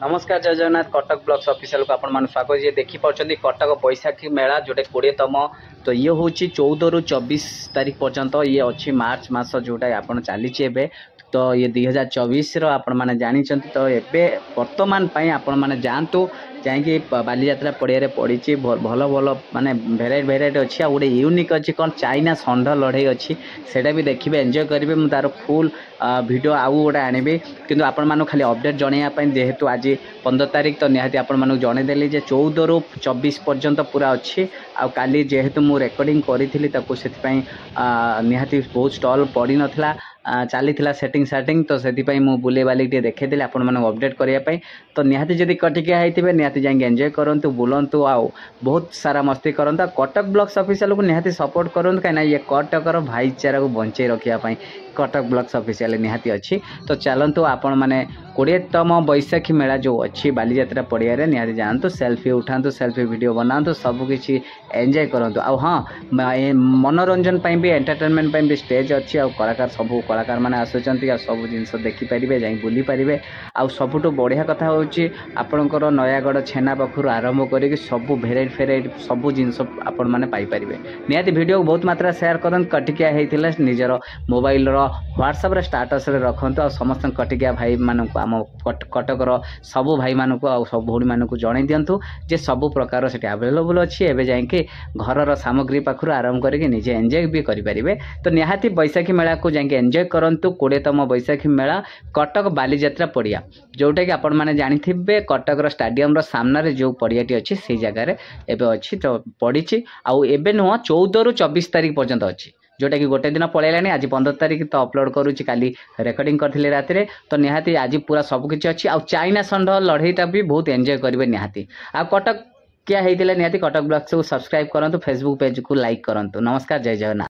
नमस्कार जय Jagannath Cuttack blocks official को आपण स्वागत ये देखी पार्टी कटक बैशाखी मेला जोटे 20तम तो ये हूँ 14 रु 24 तारीख पर्यंत ये अच्छी मार्च मास जोटा आप चली तो ये 2024 आपण मैंने जानी तो ये बर्तमान आपण मैंने जातु जाकि बालीजात्रा पड़िया पड़ी भल भल माने भेराइट भेराइट अच्छी गोटे यूनिक अच्छी कौन चाइना षंढ लड़े अच्छी सेटा भी देखिए एंजॉय करेंगे मुझे तार फुल वीडियो आउ गोटे आनबी किंतु आपण मानक खाली अपडेट जनवाई जेहेतु आज 15 तारीख तो निहाती आपण मानक जनईदेली 14 रु 24 पर्यंत पूरा अच्छी आ काली जेहेतु मु रेकर्डिंग करी से निहाती बहुत स्टॉल पड़ी नाला चली सेटिंग सेटिंग तो से मुझे बुले बाली देखी आपण मानक अपडेट करने तो निहाती जदि कटिकिया होते निहाती जाकि एंजॉय करूँ बुलंतु आउ बहुत सारा मस्ती करूँ कटक ब्लॉक्स ऑफिशियल को निहाती सपोर्ट करूँ कहीं ये कटकर भाईचारा को बंचे रखापी कटक ब्लॉक्स ऑफिशियल निहाती अच्छी तो चलतु आपण मैंने 20तम बैशाखी मेला जो अच्छी बालीजात्रा पड़िया निहाती जातु सेल्फी उठातु सेल्फी वीडियो बनातु सबकि एंजॉय करूँ आ हाँ मनोरंजन भी एंटरटेनमेंट भी स्टेज अच्छी आ कलाकार सब कलाकार मैंने आसुँच सब जिनस देखिपारे जा बुली पारे आ सबुठ बढ़िया कथा हूँ आपणकर नयागढ़ छेना पाखु आरंभ कर सब भेराइट फेराइट सब जिनस आपण मैंने पाइपर निहाती वीडियो को बहुत मात्रा शेयर करते कटिकिया होता निजर मोबाइल व्हाट्सएप स्टाटस रखु आ समस्त कटिकिया भाई मानक आम कटकर सबू भाई मानक आ सब भौणी मानक जन दिंतु जे सब प्रकार से आवेलेबल अच्छी एवं जाकि घर सामग्री पाखु आरंभ करके निजे एंजॉय भी करेंगे तो निहाती बैशाखी मेला को जाकि एंजॉय करूँ 20तम बैशाखी मेला कटक बालीजात्रा पड़िया जोटा कि आपण मैंने जानी कटक स्टाडियम सामने जो पड़ियाटी अच्छी से जगार एवं अच्छी तो पड़ी आबे नुह 14 रु 24 तारीख पर्यंत अच्छी जोटा कि गोटे दिन पलैलानी आज 15 तारीख तो अपलोड करुच्ची काली रेकर्डिंग करथिले रातिरे तो निहाती आज पूरा सबकिछि अच्छी आ चाइना षंढ लड़ईटा भी बहुत एंजॉय करेंगे निहाती आ कटक क्या होता निहाती कटक ब्लॉग्स को सब्सक्राइब करूँ फेसबुक पेज को लाइक करूँ नमस्कार जय जगन्नाथ।